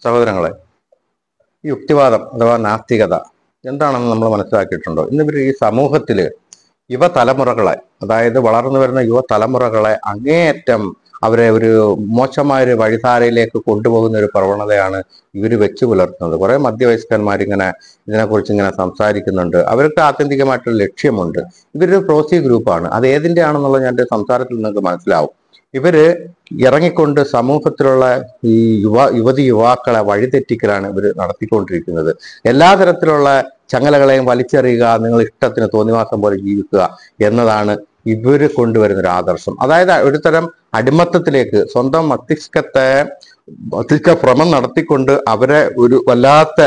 സഹോദരങ്ങളെ, ഈ യുക്തിവാദം അഥവാ നാസ്തികത എന്താണെന്ന് നമ്മൾ മനസ്സിലാക്കിയിട്ടുണ്ടോ? ഇന്നിവർ ഈ സമൂഹത്തില് യുവതലമുറകളെ, അതായത് വളർന്നു വരുന്ന യുവതലമുറകളെ അങ്ങേയറ്റം അവരെ ഒരു മോശമായ ഒരു വഴിധാരയിലേക്ക് കൊണ്ടുപോകുന്ന ഒരു പ്രവണതയാണ് ഇവർ വെച്ചു പുലർത്തുന്നത്. കുറെ മധ്യവയസ്കന്മാരിങ്ങനെ ഇതിനെക്കുറിച്ച് ഇങ്ങനെ സംസാരിക്കുന്നുണ്ട്. അവർക്ക് ആത്യന്തികമായിട്ടൊരു ലക്ഷ്യമുണ്ട്. ഇവരൊരു പ്രോസി ഗ്രൂപ്പാണ്. അത് ഏതിന്റെ ആണെന്നുള്ളത് ഞാൻ സംസാരത്തിൽ നിങ്ങൾക്ക് മനസ്സിലാവും. ഇവര് ഇറങ്ങിക്കൊണ്ട് സമൂഹത്തിലുള്ള ഈ യുവാക്കളെ വഴിതെറ്റിക്കലാണ് ഇവർ നടത്തിക്കൊണ്ടിരിക്കുന്നത്. എല്ലാ തരത്തിലുള്ള ചങ്ങലകളെയും വലിച്ചെറിയുക, നിങ്ങൾ ഇഷ്ടത്തിന് തോന്നിവാസം പോലെ ജീവിക്കുക എന്നതാണ് ഇവര് കൊണ്ടുവരുന്ന ഒരു ആദർശം. അതായത് ഒരു തരം അടിമത്തത്തിലേക്ക് സ്വന്തം മസ്തിഷ്ക ഭ്രമം നടത്തിക്കൊണ്ട് അവരെ ഒരു വല്ലാത്ത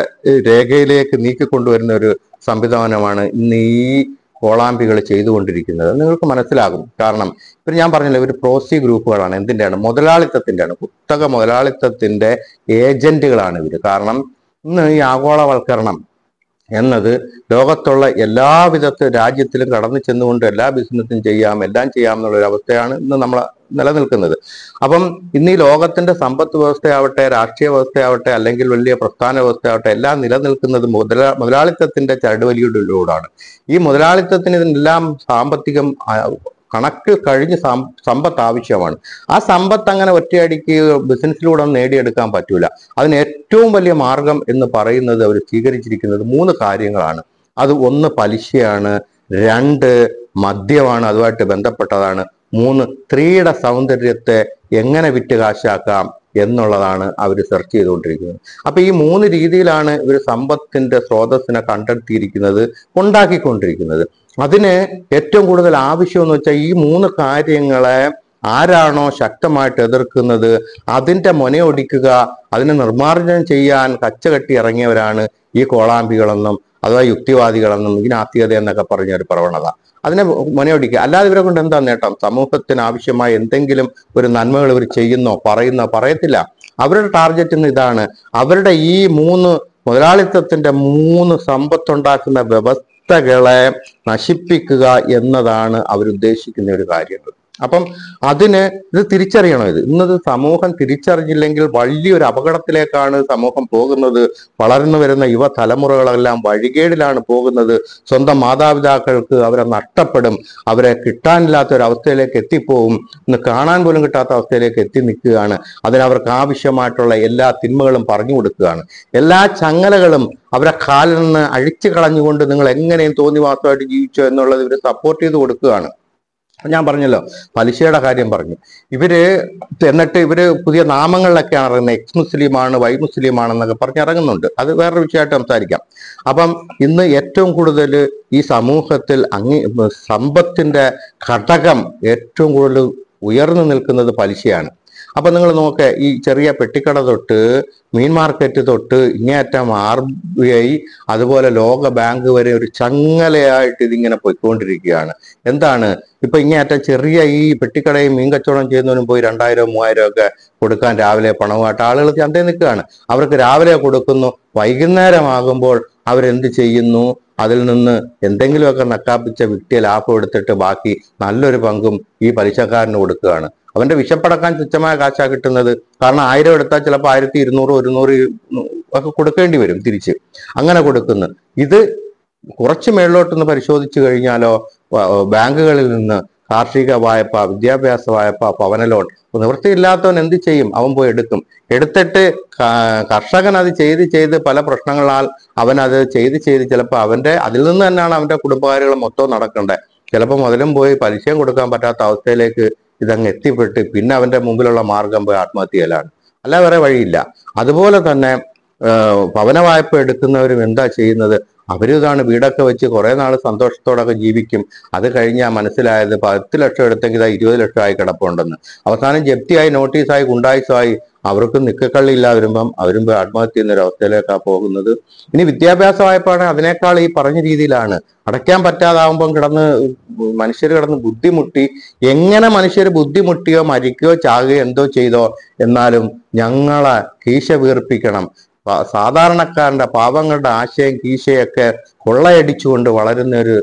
രേഖയിലേക്ക് നീക്കിക്കൊണ്ടുവരുന്ന ഒരു സംവിധാനമാണ് ഇന്ന് ഈ കോളാമ്പികൾ ചെയ്തുകൊണ്ടിരിക്കുന്നത്. നിങ്ങൾക്ക് മനസ്സിലാകും. കാരണം ഇപ്പം ഞാൻ പറഞ്ഞില്ല, ഒരു പ്രോസി ഗ്രൂപ്പുകളാണ്. എന്തിൻ്റെയാണ്? മുതലാളിത്തത്തിൻ്റെയാണ്. കുത്തക മുതലാളിത്തത്തിന്റെ ഏജന്റുകളാണ് ഇവര്. കാരണം ഇന്ന് ഈ ആഗോളവൽക്കരണം എന്നത് ലോകത്തുള്ള രാജ്യത്തിലും കടന്നു ചെന്നുകൊണ്ട് എല്ലാ ബിസിനസ്സും എല്ലാം ചെയ്യാം എന്നുള്ള ഒരു അവസ്ഥയാണ് ഇന്ന് നമ്മൾ നിലനിൽക്കുന്നത്. അപ്പം ഇന്ന് ഈ ലോകത്തിന്റെ സമ്പദ് വ്യവസ്ഥയാവട്ടെ, രാഷ്ട്രീയ വ്യവസ്ഥയാവട്ടെ, അല്ലെങ്കിൽ വലിയ പ്രസ്ഥാന വ്യവസ്ഥയാവട്ടെ, എല്ലാം നിലനിൽക്കുന്നത് മുതലാളിത്തത്തിന്റെ ചരടുവലിയിലൂടെയാണ്. ഈ മുതലാളിത്തത്തിന് ഇതിനെല്ലാം സാമ്പത്തികം കണക്ക് കഴിഞ്ഞ് സമ്പത്ത് ആവശ്യമാണ്. ആ സമ്പത്ത് അങ്ങനെ ഒറ്റയടിക്ക് ബിസിനസ്സിലൂടെ നേടിയെടുക്കാൻ പറ്റൂല. അതിന് ഏറ്റവും വലിയ മാർഗം എന്ന് പറയുന്നത് അവർ സ്വീകരിച്ചിരിക്കുന്നത് 3 കാര്യങ്ങളാണ്. അത് 1 പലിശയാണ്, 2 മദ്യമാണ്, അതുമായിട്ട് ബന്ധപ്പെട്ടതാണ്, 3 സ്ത്രീയുടെ സൗന്ദര്യത്തെ എങ്ങനെ വിറ്റ് കാശാക്കാം എന്നുള്ളതാണ് അവർ സെർച്ച് ചെയ്തുകൊണ്ടിരിക്കുന്നത്. അപ്പൊ ഈ 3 രീതിയിലാണ് ഇവർ സമ്പത്തിന്റെ സ്രോതസ്സിനെ കണ്ടെത്തിയിരിക്കുന്നത്, ഉണ്ടാക്കിക്കൊണ്ടിരിക്കുന്നത്. അതിന് ഏറ്റവും കൂടുതൽ ആവശ്യം എന്ന് വെച്ചാൽ ഈ 3 കാര്യങ്ങളെ ആരാണോ ശക്തമായിട്ട് എതിർക്കുന്നത് അതിന്റെ മുനയൊടിക്കുക, അതിനെ നിർമ്മാർജ്ജനം ചെയ്യാൻ കച്ചകെട്ടി ഇറങ്ങിയവരാണ് ഈ കോളാമ്പികളെന്നും അഥവാ യുക്തിവാദികളെന്നും ഈ നാസ്തികത എന്നൊക്കെ പറഞ്ഞ ഒരു പ്രവണത. അതിനെ മുനയൊടിക്കുക. അല്ലാതെ ഇവരെ കൊണ്ട് എന്താ നേട്ടം? സമൂഹത്തിന് ആവശ്യമായ എന്തെങ്കിലും ഒരു നന്മകൾ ഇവർ പറയത്തില്ല. അവരുടെ ടാർഗറ്റ് ഇതാണ്. അവരുടെ ഈ 3 മുതലാളിത്തത്തിന്റെ 3 സമ്പത്തുണ്ടാക്കുന്ന വ്യവസ്ഥകളെ നശിപ്പിക്കുക എന്നതാണ് അവരുദ്ദേശിക്കുന്ന ഒരു കാര്യങ്ങൾ. അപ്പം അതിന് ഇത് തിരിച്ചറിയണം. ഇന്നത് സമൂഹം തിരിച്ചറിഞ്ഞില്ലെങ്കിൽ വലിയൊരു അപകടത്തിലേക്കാണ് സമൂഹം പോകുന്നത്. വളർന്നു വരുന്ന യുവതലമുറകളെല്ലാം വഴികേടിലാണ് പോകുന്നത്. സ്വന്തം മാതാപിതാക്കൾക്ക് അവരെ നഷ്ടപ്പെടും, അവരെ കിട്ടാനില്ലാത്ത ഒരു അവസ്ഥയിലേക്ക് എത്തിപ്പോവും, ഇന്ന് കാണാൻ പോലും കിട്ടാത്ത അവസ്ഥയിലേക്ക് എത്തി നിൽക്കുകയാണ്. അതിനവർക്ക് ആവശ്യമായിട്ടുള്ള എല്ലാ തിന്മകളും പറഞ്ഞു കൊടുക്കുകയാണ്. എല്ലാ ചങ്ങലകളും അവരെ കാലിൽ നിന്ന് അഴിച്ചു കളഞ്ഞുകൊണ്ട് നിങ്ങൾ എങ്ങനെയും തോന്നിവാസമായിട്ട് ജീവിച്ചോ എന്നുള്ളത് ഇവർ സപ്പോർട്ട് ചെയ്ത് കൊടുക്കുകയാണ്. ഞാൻ പറഞ്ഞല്ലോ, പലിശയുടെ കാര്യം പറഞ്ഞു. എന്നിട്ട് ഇവര് പുതിയ നാമങ്ങളിലൊക്കെയാണ് ഇറങ്ങുന്നത്. എക്സ് മുസ്ലിമാണ്, വൈ മുസ്ലിമാണെന്നൊക്കെ പറഞ്ഞ് ഇറങ്ങുന്നുണ്ട്. അത് വേറൊരു വിഷയമായിട്ട് സംസാരിക്കാം. അപ്പം ഇന്ന് ഏറ്റവും കൂടുതൽ ഈ സമൂഹത്തിൽ സമ്പത്തിന്റെ ഘടകം ഏറ്റവും കൂടുതൽ ഉയർന്നു നിൽക്കുന്നത് പലിശയാണ്. അപ്പൊ നിങ്ങൾ നോക്ക, ഈ ചെറിയ പെട്ടിക്കട തൊട്ട് മീൻ മാർക്കറ്റ് തൊട്ട് ഇങ്ങേയറ്റം RBI അതുപോലെ ലോക ബാങ്ക് വരെ ഒരു ചങ്ങലയായിട്ട് ഇതിങ്ങനെ പോയിക്കൊണ്ടിരിക്കുകയാണ്. എന്താണ് ഇപ്പൊ ഇങ്ങേയറ്റം ചെറിയ ഈ പെട്ടിക്കടയും മീൻ കച്ചവടം ചെയ്യുന്നവനും പോയി 2000-3000 ഒക്കെ കൊടുക്കാൻ രാവിലെ പണവുമായിട്ട് ആളുകൾ ചന്തയിൽ നിൽക്കുകയാണ്. അവർക്ക് രാവിലെ കൊടുക്കുന്നു, വൈകുന്നേരമാകുമ്പോൾ അവരെന്ത് ചെയ്യുന്നു? അതിൽ നിന്ന് എന്തെങ്കിലുമൊക്കെ നക്കാപ്പിച്ച വിട്ടിയ ലാഭം എടുത്തിട്ട് ബാക്കി നല്ലൊരു പങ്കും ഈ പലിശക്കാരന് കൊടുക്കുകയാണ്. അവന്റെ വിശപ്പടക്കാൻ തുച്ഛമായ കാശാ കിട്ടുന്നത്. കാരണം 1000 എടുത്താൽ ചിലപ്പോൾ 1200-100 ഒക്കെ കൊടുക്കേണ്ടി വരും തിരിച്ച്. അങ്ങനെ കൊടുക്കുന്നു. ഇത് കുറച്ച് മേളിലോട്ടൊന്ന് പരിശോധിച്ചു കഴിഞ്ഞാലോ, ബാങ്കുകളിൽ നിന്ന് കാർഷിക വായ്പ, വിദ്യാഭ്യാസ വായ്പ, ഭവന ലോൺ നിവൃത്തിയില്ലാത്തവൻ എന്ത് ചെയ്യും? അവൻ പോയി എടുത്തിട്ട് കർഷകൻ അത് ചെയ്ത് പല പ്രശ്നങ്ങളാൽ അവൻ അത് ചെയ്ത് ചിലപ്പോൾ അതിൽ നിന്ന് തന്നെയാണ് അവന്റെ കുടുംബകാര്യങ്ങൾ മൊത്തം നടക്കേണ്ടത്. ചിലപ്പോൾ മുതലും പോയി പലിശയും കൊടുക്കാൻ പറ്റാത്ത അവസ്ഥയിലേക്ക് ഇതങ്ങ് എത്തിപ്പെട്ട് പിന്നെ അവന്റെ മുമ്പിലുള്ള മാർഗം പോയി ആത്മഹത്യ ചെയ്യലാണ്. അല്ല, വേറെ വഴിയില്ല. അതുപോലെ തന്നെ ഭവന വായ്പ എടുക്കുന്നവരും എന്താ ചെയ്യുന്നത്? അവരിതാണ് വീടൊക്കെ വെച്ച് കുറെ നാൾ സന്തോഷത്തോടൊക്കെ ജീവിക്കും. അത് കഴിഞ്ഞാൽ മനസ്സിലായത് 10 ലക്ഷം എടുത്തെങ്കിൽ 20 ലക്ഷമായി കിടപ്പുണ്ടെന്ന്. അവസാനം ജപ്തിയായി, നോട്ടീസായി, ഗുണ്ടായുസമായി അവർക്ക് നിക്കക്കള്ളിയില്ല വരുമ്പം അവരും പോയി ആത്മഹത്യ ചെയ്യുന്ന ഒരു അവസ്ഥയിലേക്കാണ് പോകുന്നത്. ഇനി വിദ്യാഭ്യാസ വായ്പാണ് അതിനേക്കാൾ ഈ പറഞ്ഞ രീതിയിലാണ്. അടയ്ക്കാൻ പറ്റാതാവുമ്പം മനുഷ്യർ കിടന്ന് ബുദ്ധിമുട്ടി. എങ്ങനെ മനുഷ്യർ ബുദ്ധിമുട്ടിയോ മരിക്കുകയോ ചാകുകയോ എന്തോ ചെയ്തോ, എന്നാലും ഞങ്ങളെ കീശ വീർപ്പിക്കണം. സാധാരണക്കാരന്റെ പാവങ്ങളുടെ ആശയം കീശയൊക്കെ കൊള്ളയടിച്ചുകൊണ്ട് വളരുന്ന ഒരു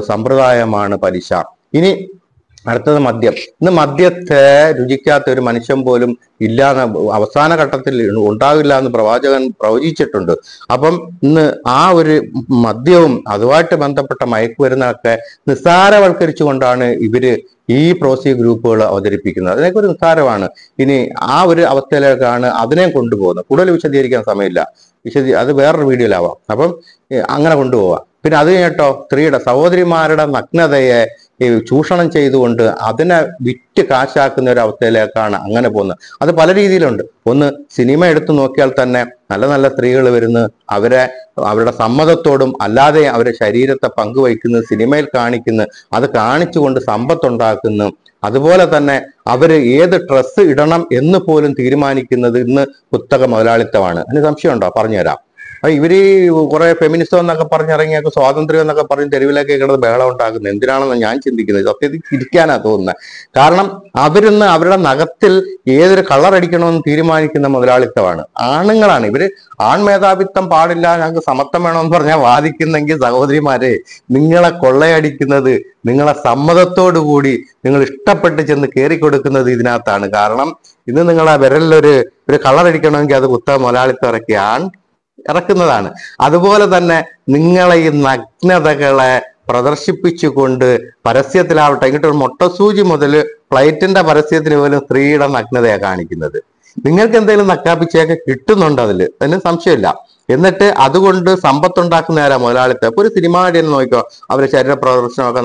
സമ്പ്രദായമാണ് പലിശ. ഇനി അടുത്തത് മദ്യം. ഇന്ന് മദ്യത്തെ രുചിക്കാത്ത ഒരു മനുഷ്യൻ പോലും ഇല്ലാന്ന് അവസാന ഘട്ടത്തിൽ ഉണ്ടാവില്ല എന്ന് പ്രവാചകൻ പ്രവചിച്ചിട്ടുണ്ട്. അപ്പം ഇന്ന് ആ ഒരു മദ്യവും അതുമായിട്ട് ബന്ധപ്പെട്ട മയക്കുമരുന്നൊക്കെ നിസ്സാരവൽക്കരിച്ചുകൊണ്ടാണ് ഇവര് ഈ പ്രോസി ഗ്രൂപ്പുകൾ അവതരിപ്പിക്കുന്നത്. അതിനൊക്കെ ഒരു നിസ്സാരമാണ്. ഇനി ആ ഒരു അവസ്ഥയിലേക്കാണ് അതിനെ കൊണ്ടുപോകുന്നത്. കൂടുതൽ വിശദീകരിക്കാൻ സമയമില്ല, അത് വേറൊരു വീഡിയോയിലാവാം. അപ്പം അങ്ങനെ കൊണ്ടുപോവാം. പിന്നെ അത് കഴിഞ്ഞിട്ടോ സ്ത്രീയുടെ സഹോദരിമാരുടെ നഗ്നതയെ ചൂഷണം ചെയ്തുകൊണ്ട് അതിനെ വിറ്റ് കാശാക്കുന്ന ഒരു അവസ്ഥയിലേക്കാണ് അങ്ങനെ പോകുന്നത്. അത് പല രീതിയിലുണ്ട്. ഒന്ന്, സിനിമ എടുത്തു നോക്കിയാൽ തന്നെ നല്ല നല്ല സ്ത്രീകൾ വരുന്നു, അവരുടെ സമ്മതത്തോടും അല്ലാതെ അവരുടെ ശരീരത്തെ പങ്കുവയ്ക്കുന്നു, സിനിമയിൽ കാണിക്കുന്നു, അത് കാണിച്ചുകൊണ്ട് സമ്പത്തുണ്ടാക്കുന്നു. അതുപോലെ തന്നെ അവര് ഏത് ഡ്രസ്സ് ഇടണം എന്ന് പോലും തീരുമാനിക്കുന്നത് ഇന്ന് കുത്തക മുതലാളിത്തമാണ്. അതിന് സംശയമുണ്ടോ? പറഞ്ഞുതരാം. ഇവര് കുറെ ഫെമിനിസം എന്നൊക്കെ പറഞ്ഞിറങ്ങിയൊക്കെ സ്വാതന്ത്ര്യം എന്നൊക്കെ പറഞ്ഞ് തെരുവിലേക്ക് കിടന്ന് ബഹളം ഉണ്ടാക്കുന്നത് എന്തിനാണെന്ന് ഞാൻ ചിന്തിക്കുന്നത്. സത്യത്തിൽ ചിരിക്കാനാ തോന്നുന്നത്. കാരണം അവരിന്ന് അവരുടെ നഖത്തിൽ ഏതൊരു കളർ അടിക്കണമെന്ന് തീരുമാനിക്കുന്ന മുതലാളിത്തമാണ്. ആണുങ്ങളാണ് ഇവര്. ആൺമേധാവിത്വം പാടില്ല, ഞങ്ങൾക്ക് സമത്വം വേണമെന്ന് പറഞ്ഞാൽ വാദിക്കുന്നെങ്കിൽ സഹോദരിമാരെ, നിങ്ങളെ കൊള്ളയടിക്കുന്നത് നിങ്ങളെ സമ്മതത്തോടു കൂടി നിങ്ങൾ ഇഷ്ടപ്പെട്ട് ചെന്ന് കയറി കൊടുക്കുന്നത് ഇതിനകത്താണ്. കാരണം ഇന്ന് നിങ്ങളെ വിരലിലൊരു കളർ അടിക്കണമെങ്കിൽ അത് കുത്തക മുതലാളിത്തം ഇറക്കുന്നതാണ്. അതുപോലെ തന്നെ നിങ്ങളെ ഈ നഗ്നതകളെ പ്രദർശിപ്പിച്ചുകൊണ്ട് പരസ്യത്തിലാവട്ടെ, ഇങ്ങോട്ടൊരു മുട്ടസൂചി മുതൽ ഫ്ലൈറ്റിന്റെ പരസ്യത്തിന് പോലും സ്ത്രീയുടെ നഗ്നതയാണ് കാണിക്കുന്നത്. നിങ്ങൾക്ക് എന്തെങ്കിലും നക്കാപ്പിച്ചയൊക്കെ കിട്ടുന്നുണ്ട് അതിന് സംശയമില്ല. എന്നിട്ട് അതുകൊണ്ട് സമ്പത്തുണ്ടാക്കുന്നവരാ മുതലാളിത്തം. ഇപ്പൊ ഒരു സിനിമ നടിയെന്ന് നോക്കിക്കോ, അവര് ശരീര പ്രദർശനമൊക്കെ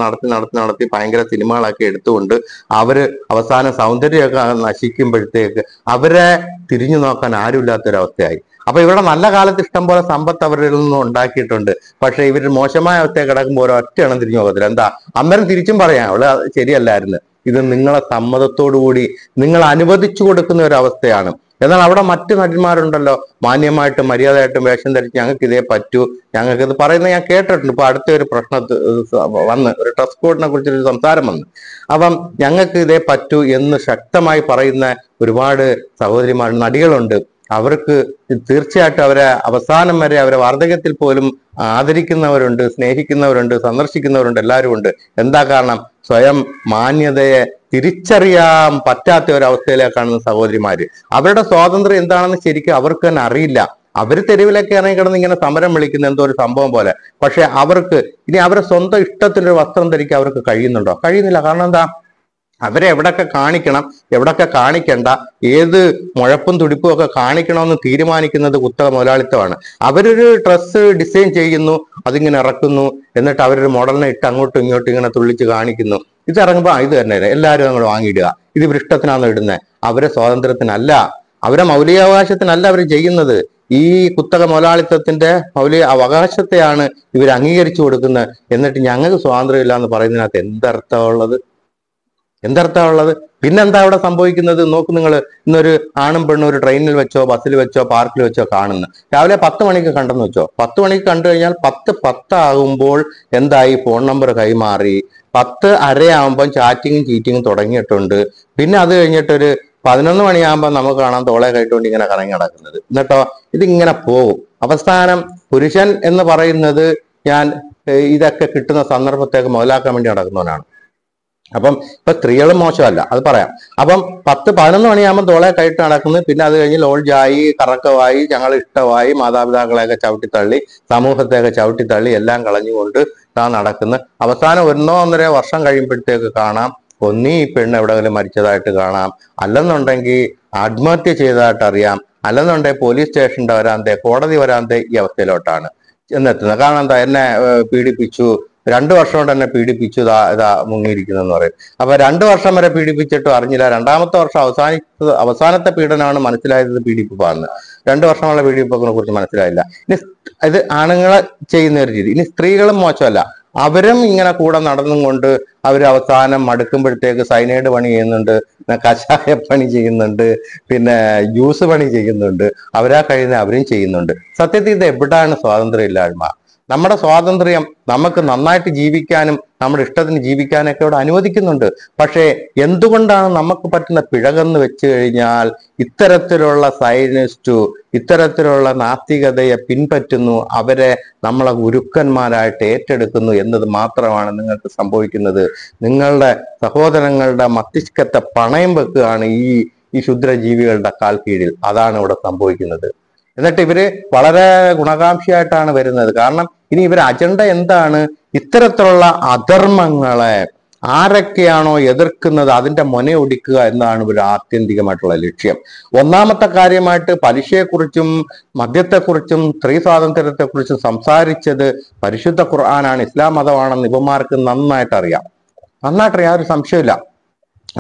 നടത്തി ഭയങ്കര സിനിമകളൊക്കെ എടുത്തുകൊണ്ട് അവര് അവസാനം സൗന്ദര്യമൊക്കെ നശിക്കുമ്പോഴത്തേക്ക് അവരെ തിരിഞ്ഞു നോക്കാൻ ആരുമില്ലാത്തൊരവസ്ഥയായി. അപ്പൊ ഇവിടെ നല്ല കാലത്ത് ഇഷ്ടം പോലെ സമ്പത്ത് അവരിൽ നിന്നും ഉണ്ടാക്കിയിട്ടുണ്ട്. പക്ഷെ ഇവർ മോശമായ അവസ്ഥയെ കിടക്കുമ്പോൾ ഒരൊറ്റ എണ്ണം തിരിഞ്ഞു പോകത്തില്ല. എന്താ? അന്നേരം തിരിച്ചും പറയാം, അവള് ശരിയല്ലായിരുന്നു. ഇത് നിങ്ങളെ സമ്മതത്തോടുകൂടി നിങ്ങൾ അനുവദിച്ചു കൊടുക്കുന്ന ഒരു അവസ്ഥയാണ്. എന്നാൽ അവിടെ മറ്റു നടിമാരുണ്ടല്ലോ, മാന്യമായിട്ടും മര്യാദയായിട്ടും വേഷം ധരിച്ച് ഞങ്ങൾക്ക് ഇതേ പറ്റൂ, ഞങ്ങൾക്ക് ഇത് പറയുന്നത് ഞാൻ കേട്ടിട്ടുണ്ട്. ഇപ്പൊ അടുത്ത ഒരു പ്രശ്നത്തിൽ വന്ന് ഒരു ഡ്രസ് കോഡിനെ കുറിച്ചൊരു സംസാരം വന്നു. അപ്പം ഞങ്ങൾക്ക് ഇതേ പറ്റൂ എന്ന് ശക്തമായി പറയുന്ന ഒരുപാട് സഹോദരിമാർ നടികളുണ്ട്. അവർക്ക് തീർച്ചയായിട്ടും അവരെ അവസാനം വരെ അവരെ വാർദ്ധക്യത്തിൽ പോലും ആദരിക്കുന്നവരുണ്ട്, സ്നേഹിക്കുന്നവരുണ്ട്, സന്ദർശിക്കുന്നവരുണ്ട്, എല്ലാവരും ഉണ്ട്. എന്താ കാരണം? സ്വയം മാന്യതയെ തിരിച്ചറിയാൻ പറ്റാത്ത ഒരവസ്ഥയിലേക്കാണ് സഹോദരിമാര്. അവരുടെ സ്വാതന്ത്ര്യം എന്താണെന്ന് ശരിക്കും അവർക്ക് തന്നെ അറിയില്ല. അവര് തെരുവിലൊക്കെ ഇറങ്ങി കിടന്ന് ഇങ്ങനെ സമരം വിളിക്കുന്ന എന്തോ ഒരു സംഭവം പോലെ. പക്ഷെ അവർക്ക് ഇനി അവരെ സ്വന്തം ഇഷ്ടത്തിനൊരു വസ്ത്രം ധരിക്കാൻ അവർക്ക് കഴിയുന്നുണ്ടോ? കഴിയുന്നില്ല. കാരണം എന്താ? അവരെ എവിടൊക്കെ കാണിക്കണം, എവിടൊക്കെ കാണിക്കണ്ട, ഏത് മുഴപ്പും തുടിപ്പും ഒക്കെ കാണിക്കണമെന്ന് തീരുമാനിക്കുന്നത് കുത്തക മുതലാളിത്തമാണ്. അവരൊരു ഡ്രസ്സ് ഡിസൈൻ ചെയ്യുന്നു, അതിങ്ങനെ ഇറക്കുന്നു, എന്നിട്ട് അവരൊരു മോഡലിനെ ഇട്ട് അങ്ങോട്ടും ഇങ്ങോട്ടും ഇങ്ങനെ തുള്ളിച്ച് കാണിക്കുന്നു. ഇത് ഇറങ്ങുമ്പോൾ ഇത് തന്നെ എല്ലാവരും അങ്ങോട്ട് വാങ്ങിയിടുക. ഇത് ഇവരിഷ്ടത്തിനാണോ ഇടുന്നത്? അവരെ സ്വാതന്ത്ര്യത്തിനല്ല, അവരെ മൗലികാവകാശത്തിനല്ല അവർ ചെയ്യുന്നത്. ഈ കുത്തക മുതലാളിത്തത്തിന്റെ മൗലിക അവകാശത്തെയാണ് ഇവർ അംഗീകരിച്ചു കൊടുക്കുന്നത്. എന്നിട്ട് ഞങ്ങൾക്ക് സ്വാതന്ത്ര്യം ഇല്ല എന്ന് പറയുന്നതിനകത്ത് എന്തർത്ഥമുള്ളത്? പിന്നെന്താ അവിടെ സംഭവിക്കുന്നത്? നോക്ക് നിങ്ങൾ, ഇന്നൊരു ആണും പെണ്ണും ഒരു ട്രെയിനിൽ വെച്ചോ ബസ്സിൽ വെച്ചോ പാർക്കിൽ വെച്ചോ കാണുന്നു. രാവിലെ 10 മണിക്ക് കണ്ടെന്ന് വെച്ചോ, 10 മണിക്ക് കണ്ടു കഴിഞ്ഞാൽ 10:10 ആകുമ്പോൾ എന്തായി? ഫോൺ നമ്പർ കൈമാറി. 10:30 ആകുമ്പോൾ ചാറ്റിങ്ങും ചീറ്റിങ്ങും തുടങ്ങിയിട്ടുണ്ട്. പിന്നെ അത് കഴിഞ്ഞിട്ടൊരു 11 മണിയാകുമ്പോൾ നമുക്ക് കാണാൻ തോളെ കയറ്റുകൊണ്ട് ഇങ്ങനെ കറങ്ങി നടക്കുന്നത്. എന്നിട്ടോ ഇതിങ്ങനെ പോകും. അവസാനം പുരുഷൻ എന്ന് പറയുന്നത് ഇതൊക്കെ കിട്ടുന്ന സന്ദർഭത്തേക്ക് മുതലാക്കാൻ വേണ്ടി നടക്കുന്നവനാണ്. അപ്പം ഇപ്പൊ സ്ത്രീകളും മോശമല്ല, അത് പറയാം. അപ്പം 10-11 മണിയാകുമ്പോൾ തോളെ കയറ്റി നടക്കുന്നത്. പിന്നെ അത് കഴിഞ്ഞ് ലോഡ്ജായി, കറക്കമായി, ഞങ്ങൾ ഇഷ്ടമായി, മാതാപിതാക്കളെയൊക്കെ ചവിട്ടിത്തള്ളി, സമൂഹത്തെയൊക്കെ ചവിട്ടിത്തള്ളി, എല്ലാം കളഞ്ഞുകൊണ്ട് നടക്കുന്നത്. അവസാനം 1-1.5 വർഷം കഴിയുമ്പോഴത്തേക്ക് കാണാം, ഒന്നീ ഈ പെണ്ണ് എവിടെയെങ്കിലും മരിച്ചതായിട്ട് കാണാം, അല്ലെന്നുണ്ടെങ്കിൽ ആത്മഹത്യ ചെയ്തതായിട്ട് അറിയാം, അല്ലെന്നുണ്ടെങ്കിൽ പോലീസ് സ്റ്റേഷന്റെ വരാന്തേ, കോടതി വരാന്തേ ഈ അവസ്ഥയിലോട്ടാണ് എന്നെത്തുന്നത്. കാരണം എന്താ? എന്നെ പീഡിപ്പിച്ചു, 2 വർഷം കൊണ്ട് എന്നെ പീഡിപ്പിച്ചു, ഇതാ മുങ്ങിയിരിക്കുന്നെന്ന് പറയും. അപ്പൊ 2 വർഷം വരെ പീഡിപ്പിച്ചിട്ടും അറിഞ്ഞില്ല. 2ാമത്തെ വർഷം അവസാനത്തെ പീഡനമാണ് മനസ്സിലായത് പീഡിപ്പിപ്പാന്ന്. 2 വർഷമുള്ള പീഡിപ്പിപ്പിനെ കുറിച്ച് മനസ്സിലായില്ല. ഇനി ഇത് ആണുങ്ങളെ ചെയ്യുന്ന ഒരു രീതി. ഇനി സ്ത്രീകളും മോശമല്ല, അവരും ഇങ്ങനെ കൂടെ നടന്നും കൊണ്ട് അവർ അവസാനം മടുക്കുമ്പോഴത്തേക്ക് സൈനൈഡ് പണി ചെയ്യുന്നുണ്ട്, കഷായ പണി ചെയ്യുന്നുണ്ട്, പിന്നെ ജ്യൂസ് പണി ചെയ്യുന്നുണ്ട്, അവരാ കഴിയുന്ന അവരും ചെയ്യുന്നുണ്ട്. സത്യത്തിൽ ഇത് എവിടാണ് സ്വാതന്ത്ര്യം ഇല്ലായ്മ? നമ്മുടെ സ്വാതന്ത്ര്യം നമുക്ക് നന്നായിട്ട് ജീവിക്കാനും നമ്മുടെ ഇഷ്ടത്തിന് ജീവിക്കാനൊക്കെ ഇവിടെ അനുവദിക്കുന്നുണ്ട്. പക്ഷേ എന്തുകൊണ്ടാണ് നമുക്ക് പറ്റുന്ന പിഴകെന്ന് വെച്ച് കഴിഞ്ഞാൽ ഇത്തരത്തിലുള്ള സയനിസ്റ്റു ഇത്തരത്തിലുള്ള നാസ്തികതയെ പിൻപറ്റുന്നു, അവരെ നമ്മളെ ഗുരുക്കന്മാരായിട്ട് ഏറ്റെടുക്കുന്നു എന്നത് മാത്രമാണ് നിങ്ങൾക്ക് സംഭവിക്കുന്നത്. നിങ്ങളുടെ സഹോദരങ്ങളുടെ മസ്തിഷ്കത്തെ പണയം വെക്കുകയാണ് ഈ ക്ഷുദ്രജീവികളുടെ കാൽ കീഴിൽ. അതാണ് ഇവിടെ സംഭവിക്കുന്നത്. എന്നിട്ട് ഇവര് വളരെ ഗുണകാംക്ഷിയായിട്ടാണ് വരുന്നത്. കാരണം ഇനി ഇവർ അജണ്ട എന്താണ്? ഇത്തരത്തിലുള്ള അധർമ്മങ്ങളെ ആരൊക്കെയാണോ എതിർക്കുന്നത് അതിന്റെ മുനയൊടിക്കുക എന്നതാണ് ഇവർ ആത്യന്തികമായിട്ടുള്ള ലക്ഷ്യം. ഒന്നാമത്തെ കാര്യമായിട്ട് പലിശയെക്കുറിച്ചും മദ്യത്തെക്കുറിച്ചും സ്ത്രീ സ്വാതന്ത്ര്യത്തെക്കുറിച്ചും സംസാരിച്ചത് പരിശുദ്ധ ഖുർആനാണ്, ഇസ്ലാം മതമാണെന്ന് ഇവന്മാർക്ക് നന്നായിട്ടറിയാം, ഒരു സംശയമില്ല.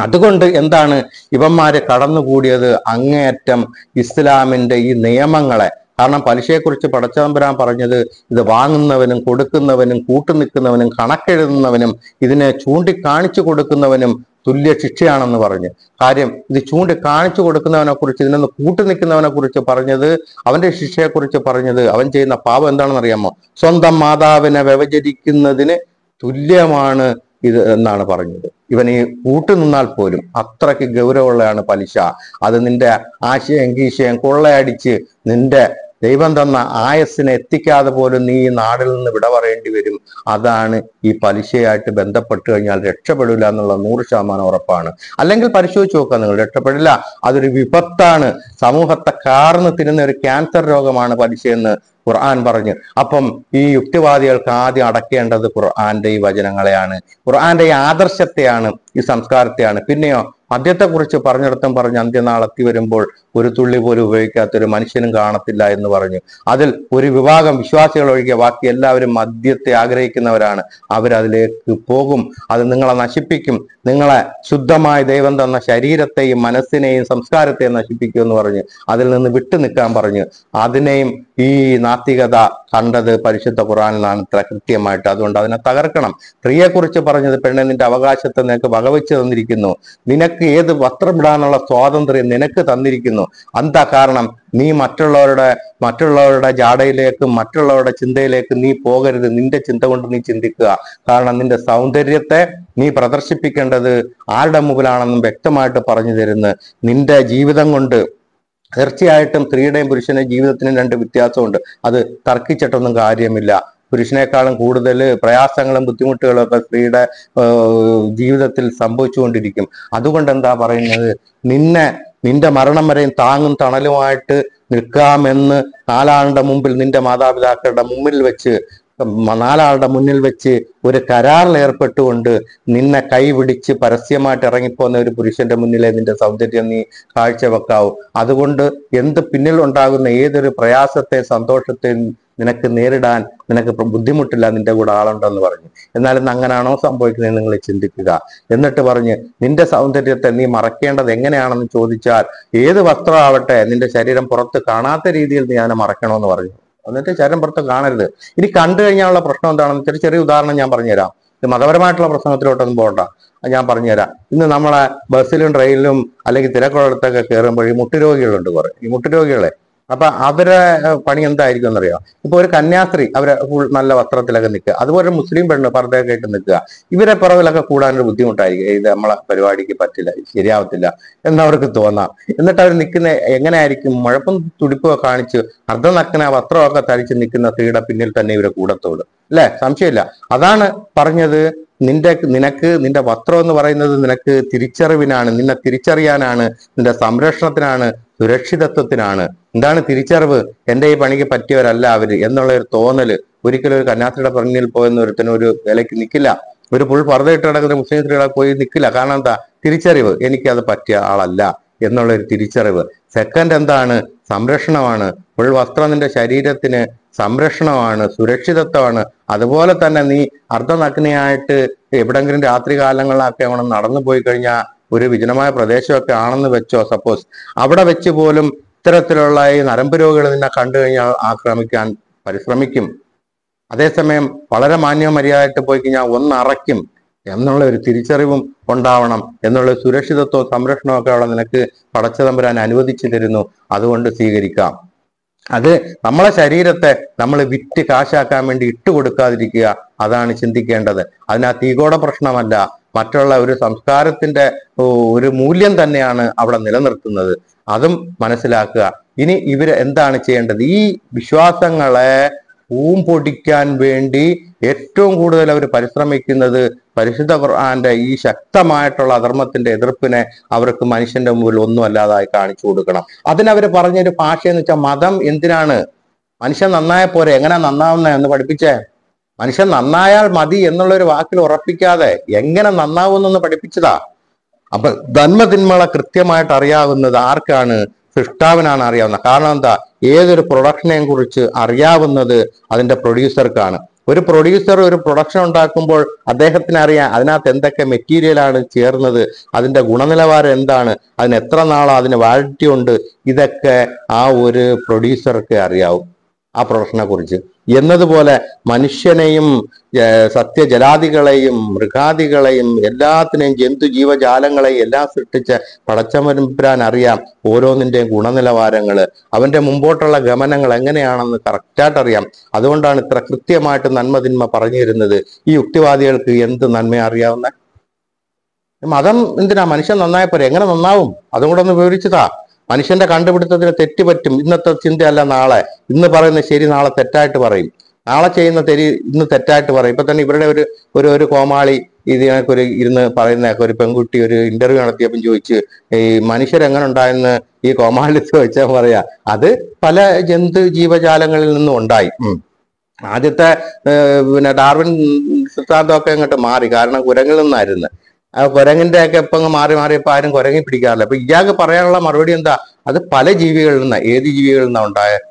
അതുകൊണ്ട് എന്താണ് ഇവന്മാര് കടന്നുകൂടിയത്? അങ്ങേയറ്റം ഇസ്ലാമിന്റെ ഈ നിയമങ്ങളെ. കാരണം പലിശയെക്കുറിച്ച് പടച്ചതമ്പുരാൻ പറഞ്ഞത് ഇത് വാങ്ങുന്നവനും കൊടുക്കുന്നവനും കൂട്ടുനിൽക്കുന്നവനും കണക്കെഴുതുന്നവനും ഇതിനെ ചൂണ്ടിക്കാണിച്ചു കൊടുക്കുന്നവനും തുല്യ ശിക്ഷയാണെന്ന് പറഞ്ഞു. കാര്യം ഇത് ചൂണ്ടിക്കാണിച്ചു കൊടുക്കുന്നവനെ കുറിച്ച്, ഇതിനൊന്ന് കൂട്ടുനിൽക്കുന്നവനെ കുറിച്ച് പറഞ്ഞത്, അവന്റെ ശിക്ഷയെക്കുറിച്ച് പറഞ്ഞത്, അവൻ ചെയ്യുന്ന പാപം എന്താണെന്ന് അറിയാമോ? സ്വന്തം മാതാവിനെ വ്യവചരിക്കുന്നതിന് തുല്യമാണ് ഇത് എന്നാണ് പറഞ്ഞത്. ഇവൻ ഈ കൂട്ടുനിന്നാൽ പോലും അത്രയ്ക്ക് ഗൗരവമുള്ളതാണ് പലിശ. അത് നിന്റെ ആശയം ഗീശയം കൊള്ളയടിച്ച് നിന്റെ ദൈവം തന്ന ആയസ്സിനെ എത്തിക്കാതെ പോലും നീ ഈ നാടിൽ നിന്ന് വിട പറയേണ്ടി വരും. അതാണ് ഈ പലിശയായിട്ട് ബന്ധപ്പെട്ട് കഴിഞ്ഞാൽ രക്ഷപ്പെടില്ല എന്നുള്ള 100% ഉറപ്പാണ്. അല്ലെങ്കിൽ പരിശോധിച്ച് നോക്കുക, നിങ്ങൾ രക്ഷപ്പെടില്ല. അതൊരു വിപത്താണ്, സമൂഹത്തെ കാർന്ന് തിരുന്ന ഒരു ക്യാൻസർ രോഗമാണ് പലിശയെന്ന് ഖുർആൻ പറഞ്ഞു. അപ്പം ഈ യുക്തിവാദികൾക്ക് ആദ്യം അടക്കേണ്ടത് ഖുർആന്റെ ഈ വചനങ്ങളെയാണ്, ഖുർആന്റെ ഈ ആദർശത്തെയാണ്, ഈ സംസ്കാരത്തെയാണ്. പിന്നെയോ മദ്യത്തെക്കുറിച്ച് പറഞ്ഞിടത്തും പറഞ്ഞ് അന്ത്യനാളെത്തി വരുമ്പോൾ ഒരു തുള്ളി പോലും ഉപയോഗിക്കാത്തൊരു മനുഷ്യനും കാണത്തില്ല എന്ന് പറഞ്ഞു. അതിൽ ഒരു വിഭാഗം വിശ്വാസികൾ ഒഴികെ ബാക്കി എല്ലാവരും മദ്യത്തെ ആഗ്രഹിക്കുന്നവരാണ്. അവരതിലേക്ക് പോകും, അത് നിങ്ങളെ നശിപ്പിക്കും, നിങ്ങളെ ശുദ്ധമായ ദൈവം തന്ന ശരീരത്തെയും മനസ്സിനെയും സംസ്കാരത്തെയും നശിപ്പിക്കും എന്ന് പറഞ്ഞ് അതിൽ നിന്ന് വിട്ടു നിൽക്കാൻ പറഞ്ഞു. അതിനെയും ഈ നാസ്തികത കണ്ടത് പരിശുദ്ധ ഖുർആനിലാണ് ഇത്ര കൃത്യമായിട്ട്. അതുകൊണ്ട് അതിനെ തകർക്കണം. സ്ത്രീയെക്കുറിച്ച് പറഞ്ഞത് പെണ്ണെ നിന്റെ അവകാശത്തെ നിനക്ക് വകവെച്ച് തന്നിരിക്കുന്നു, നിനക്ക് ഏത് വസ്ത്രം ഇടാനുള്ള സ്വാതന്ത്ര്യം നിനക്ക് തന്നിരിക്കുന്നു. എന്താ കാരണം? നീ മറ്റുള്ളവരുടെ ജാടയിലേക്കും മറ്റുള്ളവരുടെ ചിന്തയിലേക്ക് നീ പോകരുത്. നിന്റെ ചിന്ത കൊണ്ട് നീ ചിന്തിക്കുക. കാരണം നിന്റെ സൗന്ദര്യത്തെ നീ പ്രദർശിപ്പിക്കേണ്ടത് ആരുടെ മുമ്പിലാണെന്നും വ്യക്തമായിട്ട് പറഞ്ഞു തരുന്നു. നിന്റെ ജീവിതം കൊണ്ട് തീർച്ചയായിട്ടും സ്ത്രീയുടെയും പുരുഷന്റെയും ജീവിതത്തിനും 2 വ്യത്യാസമുണ്ട്. അത് തർക്കിച്ചിട്ടൊന്നും കാര്യമില്ല. പുരുഷനേക്കാളും കൂടുതൽ പ്രയാസങ്ങളും ബുദ്ധിമുട്ടുകളും ഒക്കെ സ്ത്രീയുടെ ജീവിതത്തിൽ സംഭവിച്ചുകൊണ്ടിരിക്കും. അതുകൊണ്ട് എന്താ പറയുന്നത്? നിന്റെ മരണം വരെയും താങ്ങും തണലുമായിട്ട് നിൽക്കാമെന്ന് 4 ആളുടെ മുമ്പിൽ, നിന്റെ മാതാപിതാക്കളുടെ മുന്നിൽ വെച്ച് ഒരു കരാറിൽ ഏർപ്പെട്ടുകൊണ്ട് നിന്നെ കൈപിടിച്ച് പരസ്യമായിട്ട് ഇറങ്ങിപ്പോകുന്ന ഒരു പുരുഷന്റെ മുന്നിലെ നിന്റെ സൗന്ദര്യം നീ കാഴ്ചവെക്കാവൂ. അതുകൊണ്ട് പിന്നിൽ ഉണ്ടാകുന്ന ഏതൊരു പ്രയാസത്തെ സന്തോഷത്തെ നിനക്ക് നേരിടാൻ നിനക്ക് ബുദ്ധിമുട്ടില്ല, നിന്റെ കൂടെ ആളുണ്ടെന്ന് പറഞ്ഞു. എന്നാലും അങ്ങനാണോ സംഭവിക്കുന്നത് നിങ്ങൾ ചിന്തിക്കുക. എന്നിട്ട് പറഞ്ഞ് നിന്റെ സൗന്ദര്യത്തെ നീ മറക്കേണ്ടത് എങ്ങനെയാണെന്ന് ചോദിച്ചാൽ ഏത് വസ്ത്രമാവട്ടെ നിന്റെ ശരീരം പുറത്ത് കാണാത്ത രീതിയിൽ നീ അതിനെ മറക്കണമെന്ന് പറഞ്ഞു. എന്നിട്ട് ശരീരം പുറത്ത് കാണരുത്. ഇനി കണ്ടു കഴിഞ്ഞാലുള്ള പ്രശ്നം എന്താണെന്ന് വെച്ചാൽ ചെറിയ ഉദാഹരണം ഞാൻ പറഞ്ഞുതരാം. ഇത് മതപരമായിട്ടുള്ള പ്രസംഗത്തിലോട്ടൊന്നും പോകണ്ട, ഞാൻ പറഞ്ഞുതരാം. ഇന്ന് നമ്മളെ ബസ്സിലും ട്രെയിനിലും അല്ലെങ്കിൽ തിരക്കുള്ളടത്തൊക്കെ കയറുമ്പോൾ ഈ മുട്ടുരോഗികളുണ്ട് കുറെ. ഈ മുട്ടുരോഗികളെ അപ്പൊ അവരെ പണി എന്തായിരിക്കും എന്നറിയാം. ഇപ്പൊ ഒരു കന്യാസ്ത്രീ അവരെ നല്ല വസ്ത്രത്തിലൊക്കെ നിൽക്കുക, അതുപോലെ മുസ്ലിം പെണ്ണ് പർദ്ദയൊക്കെ ആയിട്ട് നിൽക്കുക. ഇവരെ പുറകിലൊക്കെ കൂടാനൊരു ബുദ്ധിമുട്ടായിരിക്കും. ഇത് നമ്മളെ പരിപാടിക്ക് പറ്റില്ല, ശരിയാവത്തില്ല എന്നവർക്ക് തോന്നാം. എന്നിട്ട് അവർ നിൽക്കുന്ന എങ്ങനെയായിരിക്കും? മുഴപ്പും തുടിപ്പും കാണിച്ച് അർദ്ധനഗ്ന വസ്ത്രമൊക്കെ ധരിച്ച് നിൽക്കുന്ന സ്ത്രീയുടെ പിന്നിൽ തന്നെ ഇവരെ കൂടത്തോളൂ, അല്ലെ? സംശയമില്ല. അതാണ് പറഞ്ഞത്. നിന്റെ വസ്ത്രം എന്ന് പറയുന്നത് നിനക്ക് തിരിച്ചറിവിനാണ്, നിന്നെ തിരിച്ചറിയാനാണ്, നിന്റെ സംരക്ഷണത്തിനാണ്, സുരക്ഷിതത്വത്തിനാണ്. എന്താണ് തിരിച്ചറിവ്? എന്റെ ഈ പണിക്ക് പറ്റിയവരല്ല അവര് എന്നുള്ള ഒരു തോന്നല്. ഒരിക്കലും ഒരു കന്യാസ്ത്രീയുടെ പിറങ്ങിൽ പോയെന്ന് ഒരുത്തനും ഒരു വിലക്ക് നിൽക്കില്ല. ഒരു ഫുൾ പർദ്ദയിട്ട് കിടക്കുന്ന മുസ്ലിം സ്ത്രീകളെ പോയി നിൽക്കില്ല. കാരണം എന്താ? തിരിച്ചറിവ്, എനിക്കത് പറ്റിയ ആളല്ല എന്നുള്ള ഒരു തിരിച്ചറിവ്. സെക്കൻഡ് എന്താണ്? സംരക്ഷണമാണ്. ഫുൾ വസ്ത്രം നിന്റെ ശരീരത്തിന് സംരക്ഷണമാണ്, സുരക്ഷിതത്വമാണ്. അതുപോലെ തന്നെ നീ അർദ്ധനഗ്നയായിട്ട് എവിടെങ്കിലും രാത്രി കാലങ്ങളിലൊക്കെ അവിടെ നടന്നു പോയി കഴിഞ്ഞാൽ ഒരു വിജനമായ പ്രദേശമൊക്കെ ആണെന്ന് വെച്ചോ, സപ്പോസ് അവിടെ വെച്ച് പോലും ഇത്തരത്തിലുള്ള ഈ നരമ്പ് രോഗികൾ നിന്നെ കണ്ടു കഴിഞ്ഞാൽ ആക്രമിക്കാൻ പരിശ്രമിക്കും. അതേസമയം വളരെ മാന്യമര്യാദയായിട്ട് പോയി കഴിഞ്ഞാൽ ഒന്നറയ്ക്കും എന്നുള്ള ഒരു തിരിച്ചറിവും ഉണ്ടാവണം. എന്നുള്ള സുരക്ഷിതത്വവും സംരക്ഷണവും ഒക്കെ അവിടെ നിനക്ക് പടച്ചതമ്പുരാൻ അനുവദിച്ചു തരുന്നു. അതുകൊണ്ട് സ്വീകരിക്കാം. അത് നമ്മളെ ശരീരത്തെ നമ്മൾ വിറ്റ് കാശാക്കാൻ വേണ്ടി ഇട്ടുകൊടുക്കാതിരിക്കുക, അതാണ് ചിന്തിക്കേണ്ടത്. അതിനകത്ത് ഈഗോടെ പ്രശ്നമല്ല, മറ്റുള്ള ഒരു സംസ്കാരത്തിന്റെ ഒരു മൂല്യം തന്നെയാണ് അവിടെ നിലനിർത്തുന്നത്. അതും മനസ്സിലാക്കുക. ഇനി ഇവര് എന്താണ് ചെയ്യേണ്ടത്? ഈ വിശ്വാസങ്ങളെ പൊടിക്കാൻ വേണ്ടി ഏറ്റവും കൂടുതൽ അവർ പരിശ്രമിക്കുന്നത് പരിശുദ്ധ ഖുർആന്റെ ഈ ശക്തമായിട്ടുള്ള അധർമ്മത്തിന്റെ എതിർപ്പിനെ അവർക്ക് മനുഷ്യന്റെ മുമ്പിൽ ഒന്നും അല്ലാതായി കാണിച്ചു കൊടുക്കണം. അതിനവര് പറഞ്ഞൊരു ഭാഷ എന്ന് വെച്ചാൽ, മതം എന്തിനാണ്? മനുഷ്യൻ നന്നായ പോരെ, എങ്ങനെ നന്നാവുന്ന എന്ന് പഠിപ്പിച്ചേ. മനുഷ്യൻ നന്നായാൽ മതി എന്നുള്ളൊരു വാക്കിൽ ഉറപ്പിക്കാതെ എങ്ങനെ നന്നാവുന്നെന്ന് പഠിപ്പിച്ചതാ. അപ്പൊ നന്മതിന്മകളെ കൃത്യമായിട്ട് അറിയാവുന്നത് ആർക്കാണ്? സൃഷ്ടാവിനാണ് അറിയാവുന്നത്. കാരണം എന്താ? ഏതൊരു പ്രൊഡക്ഷനെയും കുറിച്ച് അറിയാവുന്നത് അതിന്റെ പ്രൊഡ്യൂസർക്കാണ്. ഒരു പ്രൊഡ്യൂസർ ഒരു പ്രൊഡക്ഷൻ ഉണ്ടാക്കുമ്പോൾ അദ്ദേഹത്തിന് അറിയാം അതിനകത്ത് എന്തൊക്കെ മെറ്റീരിയലാണ് ചേർന്നത്, അതിന്റെ ഗുണനിലവാരം എന്താണ്, അതിന് എത്ര നാളോ അതിന് വാലിഡിറ്റി ഉണ്ട്, ഇതൊക്കെ ആ ഒരു പ്രൊഡ്യൂസർക്ക് അറിയാവും ആ പ്രൊഡക്ഷനെ കുറിച്ച്. എന്നതുപോലെ മനുഷ്യനെയും സത്യജലാദികളെയും മൃഗാദികളെയും എല്ലാത്തിനെയും ജന്തു ജീവജാലങ്ങളെയും എല്ലാം സൃഷ്ടിച്ച പടച്ചവൻ അറിയാം ഓരോന്നിന്റെയും ഗുണനിലവാരങ്ങള്, അവന്റെ മുമ്പോട്ടുള്ള ഗമനങ്ങൾ എങ്ങനെയാണെന്ന് കറക്റ്റായിട്ട് അറിയാം. അതുകൊണ്ടാണ് ഇത്ര കൃത്യമായിട്ട് നന്മതിന്മ പറഞ്ഞു തരുന്നത്. ഈ യുക്തിവാദികൾക്ക് എന്ത് നന്മ അറിയാവുന്ന? മതം എന്തിനാ? മനുഷ്യൻ നന്നായ പോരെ, എങ്ങനെ നന്നാവും? അതും കൂടെ ഒന്ന് വിവരിച്ചതാ. മനുഷ്യന്റെ കണ്ടുപിടുത്തത്തിന് തെറ്റ് പറ്റും. ഇന്നത്തെ ചിന്തയല്ല നാളെ. ഇന്ന് പറയുന്ന ശരി നാളെ തെറ്റായിട്ട് പറയും, നാളെ ചെയ്യുന്ന ഇന്ന് തെറ്റായിട്ട് പറയും. ഇപ്പൊ തന്നെ ഇവരുടെ ഒരു കോമാളി ഇതിനൊക്കെ ഇരുന്ന് പറയുന്നതൊക്കെ, ഒരു പെൺകുട്ടി ഒരു ഇന്റർവ്യൂ നടത്തിയപ്പം ചോദിച്ച് ഈ മനുഷ്യരെങ്ങനെ ഉണ്ടായെന്ന് ഈ കോമാളി ചോദിച്ചാൽ പറയാ, അത് പല ജന്തു ജീവജാലങ്ങളിൽ നിന്നും ഉണ്ടായി. ആദ്യത്തെ ഡാർവിൻ സിദ്ധാന്തമൊക്കെ അങ്ങോട്ട് മാറി, കാരണം കുരങ്ങിൽ നിന്നായിരുന്നു. ആ കുരങ്ങിന്റെ ഒക്കെ ഇപ്പം മാറിയപ്പോ ആരും കുരങ്ങി പിടിക്കാറില്ല. അപ്പൊ ഇയാൾക്ക് പറയാനുള്ള മറുപടി എന്താ? അത് പല ജീവികളിൽ നിന്നാ. ഏത് ജീവികളിൽ നിന്നാ ഉണ്ടായത്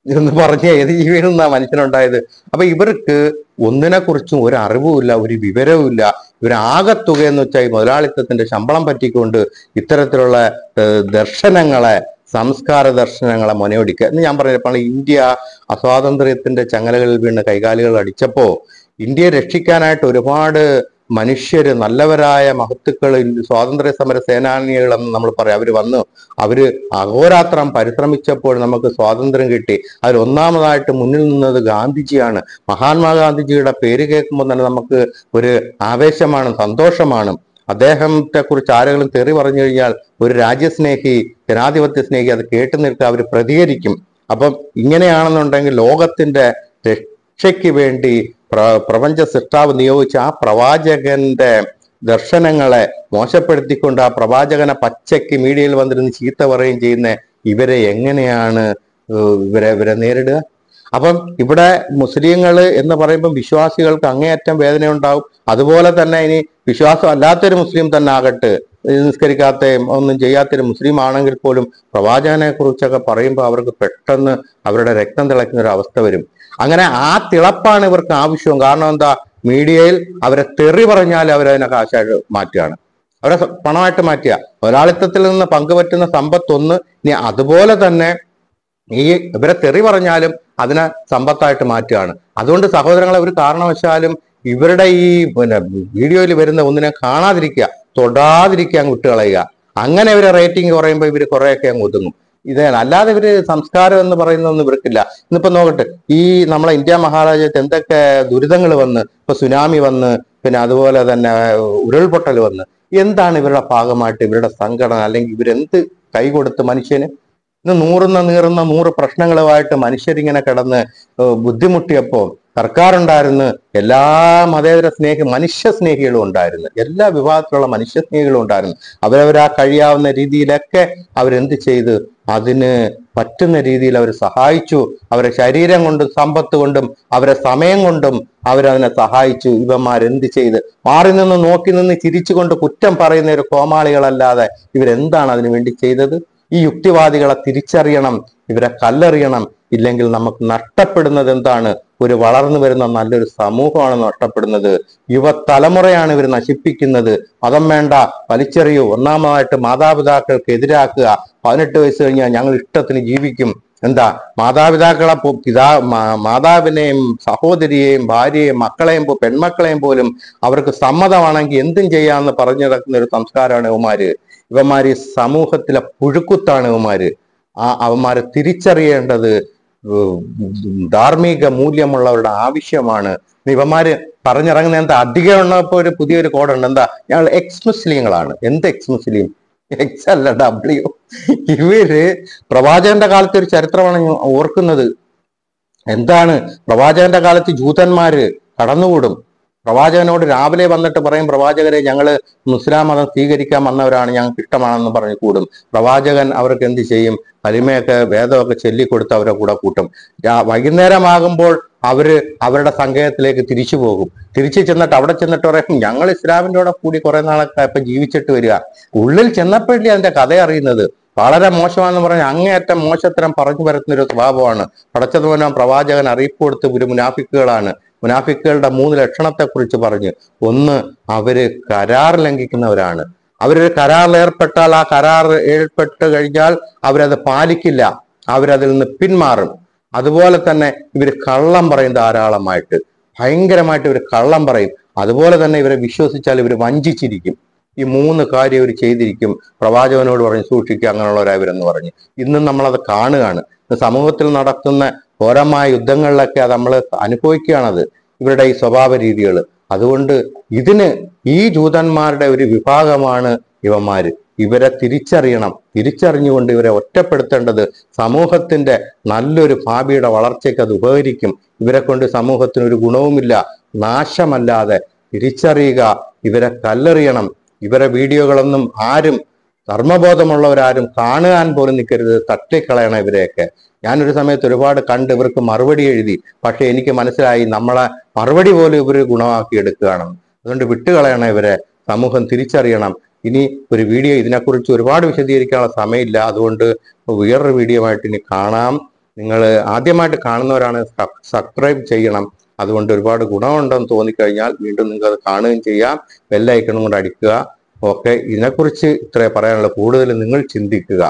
എന്ന് പറഞ്ഞ, ഏത് ജീവികളിൽ നിന്നാ മനുഷ്യനുണ്ടായത്? അപ്പൊ ഇവർക്ക് ഒന്നിനെ കുറിച്ചും ഒരു അറിവുമില്ല, ഒരു വിവരവും ഇല്ല. ഇവരാകത്തുക എന്ന് വെച്ചാൽ ഈ മുതലാളിത്തത്തിന്റെ ശമ്പളം പറ്റിക്കൊണ്ട് ഇത്തരത്തിലുള്ള ദർശനങ്ങളെ, സംസ്കാര ദർശനങ്ങളെ മുനയൊടിക്കുക എന്ന് ഞാൻ പറഞ്ഞപ്പോൾ, ഇന്ത്യ അസ്വാതന്ത്ര്യത്തിന്റെ ചങ്ങലകളിൽ വീണ് കൈകാലുകൾ അടിച്ചപ്പോ ഇന്ത്യയെ രക്ഷിക്കാനായിട്ട് ഒരുപാട് മനുഷ്യര്, നല്ലവരായ മഹത്തുക്കൾ, സ്വാതന്ത്ര്യ സമര സേനാനികളെന്ന് നമ്മൾ പറയാം, അവര് അഹോരാത്രം പരിശ്രമിച്ചപ്പോൾ നമുക്ക് സ്വാതന്ത്ര്യം കിട്ടി. അതിൽ ഒന്നാമതായിട്ട് മുന്നിൽ നിന്നത് ഗാന്ധിജിയാണ്. മഹാത്മാഗാന്ധിജിയുടെ പേര് കേൾക്കുമ്പോൾ തന്നെ നമുക്ക് ഒരു ആവേശമാണ്, സന്തോഷമാണ്. അദ്ദേഹത്തെ കുറിച്ച് ആരെങ്കിലും തെറി പറഞ്ഞു കഴിഞ്ഞാൽ ഒരു രാജ്യസ്നേഹി, ജനാധിപത്യ സ്നേഹി അത് കേട്ടു നിൽക്കുക, അവർ പ്രതികരിക്കും. അപ്പം ഇങ്ങനെയാണെന്നുണ്ടെങ്കിൽ ലോകത്തിന്റെ രക്ഷയ്ക്ക് വേണ്ടി പ്രപഞ്ച സൃഷ്ടാവ് നിയോഗിച്ച ആ പ്രവാചകന്റെ ദർശനങ്ങളെ മോശപ്പെടുത്തിക്കൊണ്ട് ആ പ്രവാചകനെ പച്ചയ്ക്ക് മീഡിയയിൽ വന്നിരുന്ന് ചീത്ത പറയുകയും ചെയ്യുന്ന ഇവരെ എങ്ങനെയാണ് ഇവരെ നേരിടുക? അപ്പം ഇവിടെ മുസ്ലിങ്ങൾ എന്ന് പറയുമ്പോൾ വിശ്വാസികൾക്ക് അങ്ങേയറ്റം വേദന ഉണ്ടാവും. അതുപോലെ തന്നെ ഇനി വിശ്വാസം അല്ലാത്തൊരു മുസ്ലിം തന്നെ ആകട്ടെ, നിസ്കരിക്കാത്തയും ഒന്നും ചെയ്യാത്തൊരു മുസ്ലിം ആണെങ്കിൽ പോലും പ്രവാചകനെ കുറിച്ചൊക്കെ പറയുമ്പോൾ അവർക്ക് പെട്ടെന്ന് അവരുടെ രക്തം തിളയ്ക്കുന്ന ഒരു അവസ്ഥ വരും. അങ്ങനെ ആ തിളപ്പാണ് ഇവർക്ക് ആവശ്യവും. കാരണം എന്താ? മീഡിയയിൽ അവരെ തെറി പറഞ്ഞാൽ അവരതിനെ കാശായിട്ട് മാറ്റുകയാണ്, അവരെ പണമായിട്ട് മാറ്റുക. മുതലാളിത്തത്തിൽ നിന്ന് പങ്കുപറ്റുന്ന സമ്പത്തൊന്ന്. ഇനി അതുപോലെ തന്നെ ഈ ഇവരെ തെറി പറഞ്ഞാലും അതിനെ സമ്പത്തായിട്ട് മാറ്റുകയാണ്. അതുകൊണ്ട് സഹോദരങ്ങളെ, ഒരു കാരണവശാലും ഇവരുടെ ഈ വീഡിയോയിൽ വരുന്ന ഒന്നിനെ കാണാതിരിക്കുക, തൊടാതിരിക്കുക, അങ്ങ് വിട്ടുകളയുക. അങ്ങനെ ഇവരെ റേറ്റിംഗ് കുറയുമ്പോൾ ഇവർ കുറേയൊക്കെ അങ്ങ് ഒതുങ്ങും. ഇതേ അല്ലാതെ ഇവര് സംസ്കാരം എന്ന് പറയുന്നതൊന്നും ഇവർക്കില്ല. ഇന്നിപ്പോ നോക്കട്ടെ, ഈ നമ്മളെ ഇന്ത്യ മഹാരാജ്യത്ത് എന്തൊക്കെ ദുരിതങ്ങൾ വന്ന്, ഇപ്പൊ സുനാമി വന്ന്, പിന്നെ അതുപോലെ തന്നെ ഉരുൾപൊട്ടൽ വന്ന്, എന്താണ് ഇവരുടെ ഭാഗമായിട്ട് ഇവരുടെ സംഘടന, അല്ലെങ്കിൽ ഇവരെന്ത് കൈ കൊടുത്ത് മനുഷ്യന്? ഇന്ന് നീറുന്ന 100 പ്രശ്നങ്ങളുമായിട്ട് മനുഷ്യരിങ്ങനെ കിടന്ന് ബുദ്ധിമുട്ടിയപ്പോൾ സർക്കാരുണ്ടായിരുന്നു, എല്ലാ മതേതര മനുഷ്യ സ്നേഹികളും ഉണ്ടായിരുന്നു, എല്ലാ വിഭാഗത്തിലുള്ള മനുഷ്യ സ്നേഹികളും ഉണ്ടായിരുന്നു. അവരവരാ കഴിയാവുന്ന രീതിയിലൊക്കെ അവരെന്ത് ചെയ്ത് അതിന് പറ്റുന്ന രീതിയിൽ അവർ സഹായിച്ചു. അവരെ ശരീരം കൊണ്ടും സമ്പത്ത് കൊണ്ടും അവരെ സമയം കൊണ്ടും അവരതിനെ സഹായിച്ചു. ഇവന്മാരെന്ത് ചെയ്ത് മാറി നിന്ന് നോക്കി നിന്ന് ചിരിച്ചുകൊണ്ട് കുറ്റം പറയുന്ന ഒരു കോമാളികളല്ലാതെ ഇവരെന്താണ് അതിനു വേണ്ടി ചെയ്തത്? ഈ യുക്തിവാദികളെ തിരിച്ചറിയണം, ഇവരെ കല്ലെറിയണം. ഇല്ലെങ്കിൽ നമുക്ക് നഷ്ടപ്പെടുന്നത് എന്താണ്? ഒരു വളർന്നു വരുന്ന നല്ലൊരു സമൂഹമാണ് നഷ്ടപ്പെടുന്നത്. യുവതലമുറയാണ് ഇവർ നശിപ്പിക്കുന്നത്. മതം വേണ്ട, വലിച്ചെറിയൂ. ഒന്നാമതായിട്ട് മാതാപിതാക്കൾക്ക് എതിരാക്കുക. 18 വയസ്സ് കഴിഞ്ഞാൽ ഞങ്ങൾ ഇഷ്ടത്തിന് ജീവിക്കും. എന്താ? മാതാവിനെയും സഹോദരിയെയും ഭാര്യയെയും മക്കളെയും പെൺമക്കളെയും പോലും അവർക്ക് സമ്മതമാണെങ്കിൽ എന്തും ചെയ്യാമെന്ന് പറഞ്ഞു നടക്കുന്ന ഒരു സംസ്കാരമാണ് ഇവന്മാര്. ഈ സമൂഹത്തിലെ പുഴുക്കുത്താണ് ഇവന്മാര്. അവന്മാരെ തിരിച്ചറിയേണ്ടത് ധാർമ്മിക മൂല്യമുള്ളവരുടെ ആവശ്യമാണ്. ഇവന്മാര് പറഞ്ഞിറങ്ങുന്ന എന്താ, അധികം ഉള്ളപ്പോ ഒരു പുതിയൊരു കോഡുണ്ട്, എന്താ, ഞങ്ങൾ എക്സ് മുസ്ലിങ്ങളാണ്. എന്ത് എക്സ് മുസ്ലിം? എക്സ് അല്ല, ഡബ്ല്യു. ഇവര് പ്രവാചകന്റെ കാലത്ത് ഒരു ചരിത്രമാണ് ഞാൻ ഓർക്കുന്നത്. എന്താണ്, പ്രവാചകന്റെ കാലത്ത് ജൂതന്മാര് കടന്നുകൂടും. പ്രവാചകനോട് രാവിലെ വന്നിട്ട് പറയും, പ്രവാചകരെ ഞങ്ങള് മുസ്ലാം മതം സ്വീകരിക്കാൻ വന്നവരാണ്, ഞങ്ങൾക്ക് ഇഷ്ടമാണെന്ന് പറഞ്ഞു കൂടും. പ്രവാചകൻ അവർക്ക് എന്ത് ചെയ്യും? കലിമയൊക്കെ വേദമൊക്കെ ചൊല്ലിക്കൊടുത്ത് അവരെ കൂടെ കൂട്ടും. വൈകുന്നേരമാകുമ്പോൾ അവരുടെ സങ്കേതത്തിലേക്ക് തിരിച്ചു പോകും. തിരിച്ചു ചെന്നിട്ട് അവിടെ ചെന്നിട്ട് പറയും, ഞങ്ങൾ ഇസ്ലാമിന്റെ കൂടെ കൂടി കുറെ നാളൊക്കെ ഇപ്പൊ ജീവിച്ചിട്ട് വരിക. ഉള്ളിൽ ചെന്നപ്പോഴേ അതിന്റെ കഥ അറിയുന്നത്. വളരെ മോശമാണെന്ന് പറഞ്ഞാൽ അങ്ങേയറ്റം മോശത്തരം പറഞ്ഞു വരുത്തുന്ന ഒരു സ്വഭാവമാണ്. പടച്ചതുപോലെ പ്രവാചകൻ അറിയിപ്പ് കൊടുത്ത് ഒരു മുനാഫിക്കുകളാണ്. മുനാഫിക്കുകളുടെ 3 ലക്ഷണത്തെ കുറിച്ച് പറഞ്ഞ്, ഒന്ന്, അവര് കരാർ ലംഘിക്കുന്നവരാണ്. അവരൊരു കരാറിൽ ഏർപ്പെട്ടാൽ ആ കരാർ ഏർപ്പെട്ട് കഴിഞ്ഞാൽ അവരത് പാലിക്കില്ല, അവരതിൽ നിന്ന് പിന്മാറും. അതുപോലെ തന്നെ ഇവര് കള്ളം പറയും, ധാരാളമായിട്ട്, ഭയങ്കരമായിട്ട് ഇവർ കള്ളം പറയും. അതുപോലെ തന്നെ ഇവരെ വിശ്വസിച്ചാൽ ഇവർ വഞ്ചിച്ചിരിക്കും. ഈ 3 കാര്യം ഇവർ ചെയ്തിരിക്കും. പ്രവാചകനോട് പറഞ്ഞ് സൂക്ഷിക്കുക, അങ്ങനെയുള്ളവരായവരെന്ന് പറഞ്ഞ്. ഇന്നും നമ്മളത് കാണുകയാണ്. സമൂഹത്തിൽ നടത്തുന്ന ഘോരമായ യുദ്ധങ്ങളിലൊക്കെ അത് നമ്മൾ അനുഭവിക്കുകയാണത്, ഇവരുടെ ഈ സ്വഭാവ രീതികൾ. അതുകൊണ്ട് ഈ ജൂതന്മാരുടെ ഒരു വിഭാഗമാണ് ഇവന്മാര്. ഇവരെ തിരിച്ചറിയണം. തിരിച്ചറിഞ്ഞുകൊണ്ട് ഇവരെ ഒറ്റപ്പെടുത്തേണ്ടത് സമൂഹത്തിന്റെ നല്ലൊരു ഭാവിയുടെ വളർച്ചയ്ക്ക് അത് ഉപകരിക്കും. ഇവരെ കൊണ്ട് സമൂഹത്തിന് ഒരു ഗുണവുമില്ല, നാശമല്ലാതെ തിരിച്ചറിയുക. ഇവരെ കല്ലെറിയണം. ഇവരെ വീഡിയോകളൊന്നും ആരും, ധർമ്മബോധമുള്ളവരാരും കാണുവാൻ പോലും നിൽക്കരുത്, തട്ടിക്കളയണം ഇവരെയൊക്കെ. ഞാനൊരു സമയത്ത് ഒരുപാട് കണ്ട് ഇവർക്ക് മറുപടി എഴുതി. പക്ഷെ എനിക്ക് മനസ്സിലായി, നമ്മളെ മറുപടി പോലും ഇവർ ഗുണമാക്കി എടുക്കുകയാണെന്ന്. അതുകൊണ്ട് വിട്ടുകളയണം ഇവരെ. സമൂഹം തിരിച്ചറിയണം. ഇനി ഒരു വീഡിയോ, ഇതിനെക്കുറിച്ച് ഒരുപാട് വിശദീകരിക്കാനുള്ള സമയമില്ല. അതുകൊണ്ട് വേറൊരു വീഡിയോ ആയിട്ട് ഇനി കാണാം. നിങ്ങൾ ആദ്യമായിട്ട് കാണുന്നവരാണ്, സബ്സ്ക്രൈബ് ചെയ്യണം. അതുകൊണ്ട് ഒരുപാട് ഗുണമുണ്ടെന്ന് തോന്നിക്കഴിഞ്ഞാൽ വീണ്ടും നിങ്ങൾക്ക് അത് കാണുകയും ചെയ്യാം. ബെല്ലൈക്കണും കൊണ്ട് അടിക്കുക. ഓക്കെ, ഇതിനെക്കുറിച്ച് ഇത്രേ പറയാനുള്ളൂ. കൂടുതൽ നിങ്ങൾ ചിന്തിക്കുക.